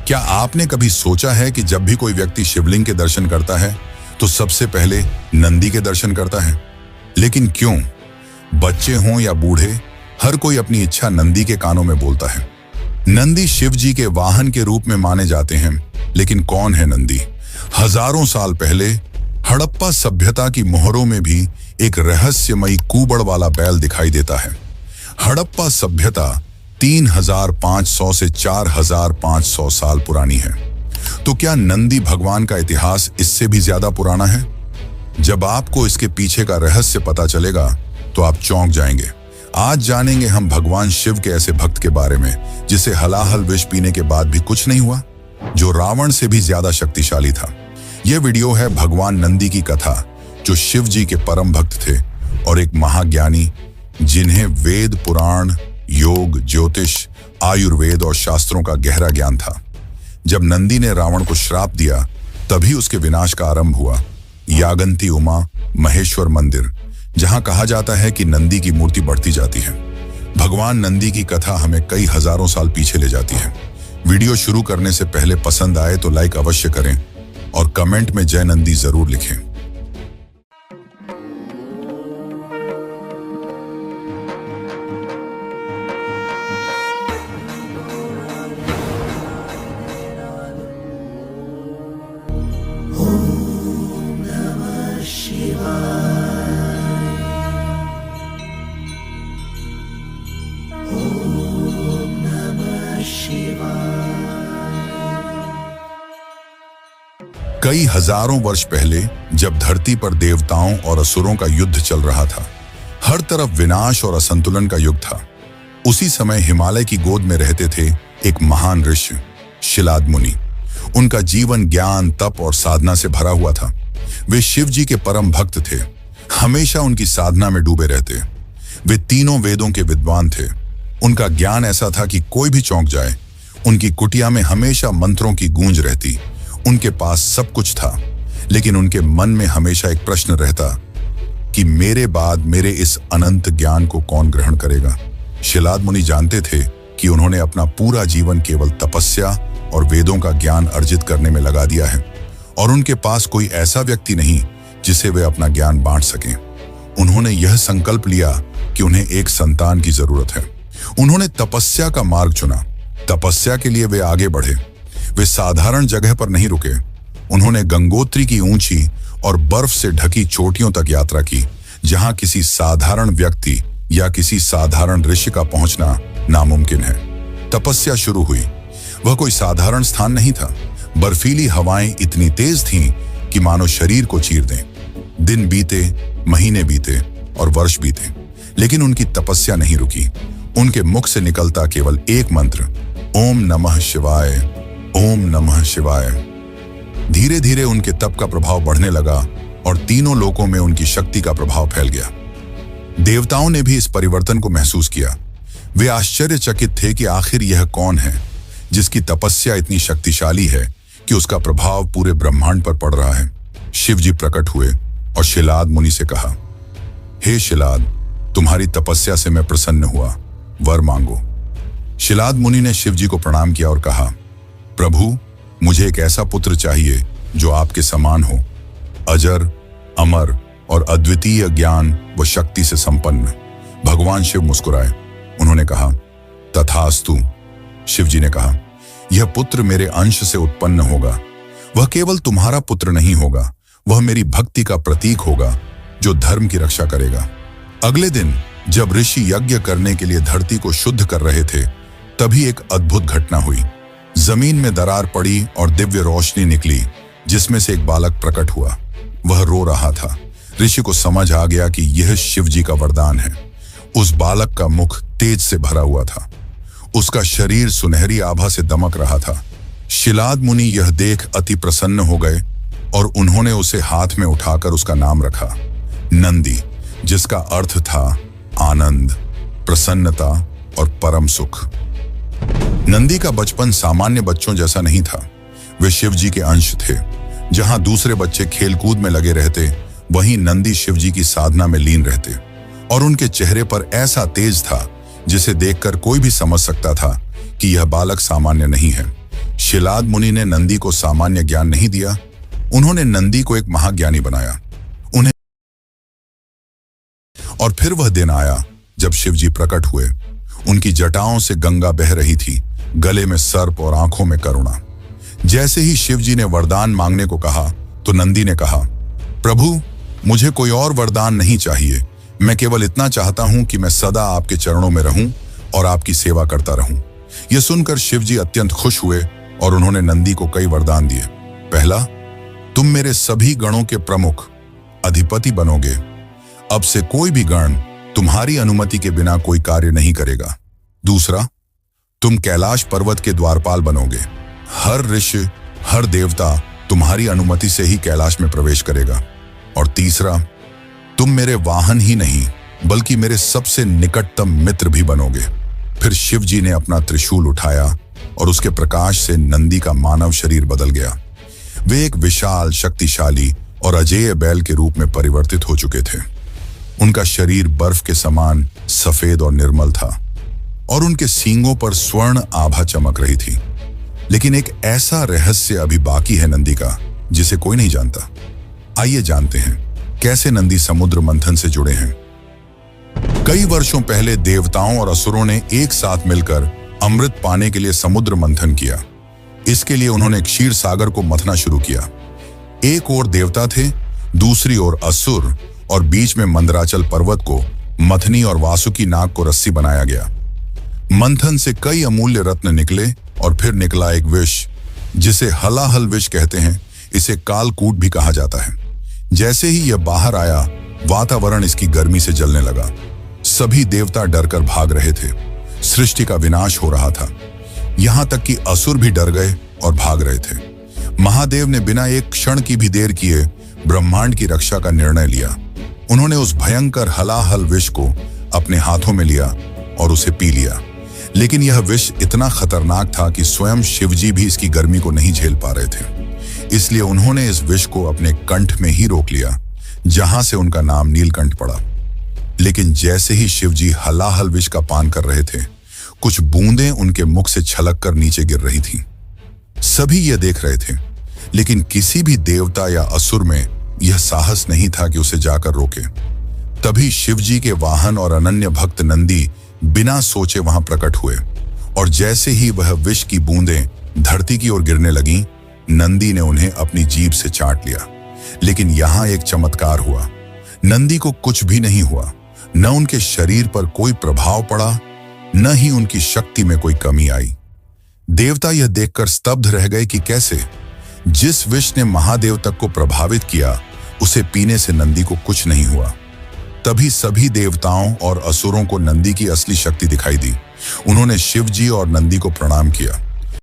क्या आपने कभी सोचा है कि जब भी कोई व्यक्ति शिवलिंग के दर्शन करता है तो सबसे पहले नंदी के दर्शन करता है? लेकिन क्यों? बच्चे हों या बूढ़े, हर कोई अपनी इच्छा नंदी के कानों में बोलता है। नंदी शिव जी के वाहन के रूप में माने जाते हैं, लेकिन कौन है नंदी? हजारों साल पहले हड़प्पा सभ्यता की मोहरों में भी एक रहस्यमयी कुबड़ वाला बैल दिखाई देता है। हड़प्पा सभ्यता 3500 से 4500 साल पुरानी है। तो क्या नंदी भगवान का इतिहास इससे भी ज्यादा पुराना है? जब आपको इसके पीछे का रहस्य पता चलेगा तो आप चौंक जाएंगे। आज जानेंगे हम भगवान शिव के ऐसे भक्त के बारे में जिसे हलाहल विष पीने के बाद भी कुछ नहीं हुआ, जो रावण से भी ज्यादा शक्तिशाली था। यह वीडियो है भगवान नंदी की कथा, जो शिव जी के परम भक्त थे और एक महाज्ञानी, जिन्हें वेद, पुराण, योग, ज्योतिष, आयुर्वेद और शास्त्रों का गहरा ज्ञान था। जब नंदी ने रावण को श्राप दिया, तभी उसके विनाश का आरंभ हुआ। यागंती उमा महेश्वर मंदिर, जहां कहा जाता है कि नंदी की मूर्ति बढ़ती जाती है। भगवान नंदी की कथा हमें कई हजारों साल पीछे ले जाती है। वीडियो शुरू करने से पहले पसंद आए तो लाइक अवश्य करें और कमेंट में जय नंदी जरूर लिखें। कई हजारों वर्ष पहले, जब धरती पर देवताओं और असुरों का युद्ध चल रहा था, हर तरफ विनाश और असंतुलन का युग था, उसी समय हिमालय की गोद में रहते थे एक महान ऋषि, शिलाद मुनि। उनका जीवन ज्ञान, तप और साधना से भरा हुआ था। वे शिव जी के परम भक्त थे, हमेशा उनकी साधना में डूबे रहते। वे तीनों वेदों के विद्वान थे। उनका ज्ञान ऐसा था कि कोई भी चौंक जाए। उनकी कुटिया में हमेशा मंत्रों की गूंज रहती। उनके पास सब कुछ था, लेकिन उनके मन में हमेशा एक प्रश्न रहता कि मेरे बाद मेरे इस अनंत ज्ञान को कौन ग्रहण करेगा। शिलाद मुनि जानते थे कि उन्होंने अपना पूरा जीवन केवल तपस्या और वेदों का ज्ञान अर्जित करने में लगा दिया है, और उनके पास कोई ऐसा व्यक्ति नहीं जिसे वे अपना ज्ञान बांट सकें। उन्होंने यह संकल्प लिया कि उन्हें एक संतान की जरूरत है। उन्होंने तपस्या का मार्ग चुना। तपस्या के लिए वे आगे बढ़े। वे साधारण जगह पर नहीं रुके। उन्होंने गंगोत्री की ऊंची और बर्फ से ढकी चोटियों तक यात्रा की, जहां किसी साधारण व्यक्ति या किसी साधारण ऋषि का पहुंचना नामुमकिन है। तपस्या शुरू हुई। वह कोई साधारण स्थान नहीं था। बर्फीली हवाएं इतनी तेज थीं कि मानो शरीर को चीर दें। दिन बीते, महीने बीते और वर्ष बीते, लेकिन उनकी तपस्या नहीं रुकी। उनके मुख से निकलता केवल एक मंत्र, ओम नमः शिवाय, ओम नमः शिवाय। धीरे धीरे उनके तप का प्रभाव बढ़ने लगा और तीनों लोकों में उनकी शक्ति का प्रभाव फैल गया। देवताओं ने भी इस परिवर्तन को महसूस किया। वे आश्चर्यचकित थे कि आखिर यह कौन है जिसकी तपस्या इतनी शक्तिशाली है कि उसका प्रभाव पूरे ब्रह्मांड पर पड़ रहा है। शिव जी प्रकट हुए और शिलाद मुनि से कहा, हे शिलाद, तुम्हारी तपस्या से मैं प्रसन्न हुआ, वर मांगो। शिलाद मुनि ने शिव जी को प्रणाम किया और कहा, प्रभु, मुझे एक ऐसा पुत्र चाहिए जो आपके समान हो, अजर, अमर और अद्वितीय ज्ञान व शक्ति से संपन्न। भगवान शिव मुस्कुराए। उन्होंने कहा, तथास्तु। शिव जी ने कहा, यह पुत्र मेरे अंश से उत्पन्न होगा। वह केवल तुम्हारा पुत्र नहीं होगा, वह मेरी भक्ति का प्रतीक होगा जो धर्म की रक्षा करेगा। अगले दिन जब ऋषि यज्ञ करने के लिए धरती को शुद्ध कर रहे थे, तभी एक अद्भुत घटना हुई। जमीन में दरार पड़ी और दिव्य रोशनी निकली, जिसमें से एक बालक प्रकट हुआ। वह रो रहा था। ऋषि को समझ आ गया कि यह शिव जी का वरदान है। उस बालक का मुख तेज से भरा हुआ था। उसका शरीर सुनहरी आभा से दमक रहा था। शिलाद मुनि यह देख अति प्रसन्न हो गए और उन्होंने उसे हाथ में उठाकर उसका नाम रखा, नंदी, जिसका अर्थ था आनंद, प्रसन्नता और परम सुख। नंदी का बचपन सामान्य बच्चों जैसा नहीं था। वे शिव जी के अंश थे। जहां दूसरे बच्चे खेलकूद में लगे रहते, वहीं नंदी शिव जी की साधना में लीन रहते, और उनके चेहरे पर ऐसा तेज था जिसे देखकर कोई भी समझ सकता था कि यह बालक सामान्य नहीं है। शिलाद मुनि ने नंदी को सामान्य ज्ञान नहीं दिया, उन्होंने नंदी को एक महाज्ञानी बनाया। उन्हें और फिर वह दिन आया जब शिवजी प्रकट हुए। उनकी जटाओं से गंगा बह रही थी, गले में सर्प और आंखों में करुणा। जैसे ही शिवजी ने वरदान मांगने को कहा तो नंदी ने कहा, प्रभु मुझे कोई और वरदान नहीं चाहिए, मैं केवल इतना चाहता हूं कि मैं सदा आपके चरणों में रहूं और आपकी सेवा करता रहूं। यह सुनकर शिवजी अत्यंत खुश हुए और उन्होंने नंदी को कई वरदान दिए। पहला, तुम मेरे सभी गणों के प्रमुख अधिपति बनोगे। अब से कोई भी गण तुम्हारी अनुमति के बिना कोई कार्य नहीं करेगा। दूसरा, तुम कैलाश पर्वत के द्वारपाल बनोगे। हर ऋषि, हर देवता तुम्हारी अनुमति से ही कैलाश में प्रवेश करेगा। और तीसरा, तुम मेरे वाहन ही नहीं बल्कि मेरे सबसे निकटतम मित्र भी बनोगे। फिर शिवजी ने अपना त्रिशूल उठाया और उसके प्रकाश से नंदी का मानव शरीर बदल गया। वे एक विशाल, शक्तिशाली और अजेय बैल के रूप में परिवर्तित हो चुके थे। उनका शरीर बर्फ के समान सफेद और निर्मल था और उनके सींगों पर स्वर्ण आभा चमक रही थी। लेकिन एक ऐसा रहस्य अभी बाकी है नंदी का, जिसे कोई नहीं जानता। आइए जानते हैं कैसे नंदी समुद्र मंथन से जुड़े हैं। कई वर्षों पहले देवताओं और असुरों ने एक साथ मिलकर अमृत पाने के लिए समुद्र मंथन किया। इसके लिए उन्होंने क्षीर सागर को मथना शुरू किया। एक ओर देवता थे, दूसरी ओर असुर, और बीच में मंदराचल पर्वत को मथनी और वासुकी नाग को रस्सी बनाया गया। मंथन से कई अमूल्य रत्न निकले और फिर निकला एक विष, जिसे हलाहल विष कहते हैं। इसे कालकूट भी कहा जाता है। जैसे ही यह बाहर आया, वातावरण इसकी गर्मी से जलने लगा। सभी देवता डरकर भाग रहे थे। सृष्टि का विनाश हो रहा था। यहां तक कि असुर भी डर गए और भाग रहे थे। महादेव ने बिना एक क्षण की भी देर किए ब्रह्मांड की रक्षा का निर्णय लिया। उन्होंने उस भयंकर हलाहल विष को अपने हाथों में लिया और उसे पी लिया। लेकिन यह विष इतना खतरनाक था कि स्वयं शिवजी भी इसकी गर्मी को नहीं झेल पा रहे थे। इसलिए उन्होंने इस विष को अपने कंठ में ही रोक लिया, जहां से उनका नाम नीलकंठ पड़ा। लेकिन जैसे ही शिवजी हलाहल विष का पान कर रहे थे, कुछ बूंदें उनके मुख से छलक कर नीचे गिर रही थीं। सभी यह देख रहे थे, लेकिन किसी भी देवता या असुर में यह साहस नहीं था कि उसे जाकर रोके। तभी शिवजी के वाहन और अनन्य भक्त नंदी बिना सोचे वहां प्रकट हुए, और जैसे ही वह विष की बूंदें धरती की ओर गिरने लगीं, नंदी ने उन्हें अपनी जीभ से चाट लिया। लेकिन यहां एक चमत्कार हुआ। नंदी को कुछ भी नहीं हुआ। न उनके शरीर पर कोई प्रभाव पड़ा, न ही उनकी शक्ति में कोई कमी आई। देवता यह देखकर स्तब्ध रह गए कि कैसे जिस विष ने महादेव तक को प्रभावित किया, उसे पीने से नंदी को कुछ नहीं हुआ। तभी सभी देवताओं और असुरों को नंदी की असली शक्ति दिखाई दी। उन्होंने शिवजी और नंदी को प्रणाम किया।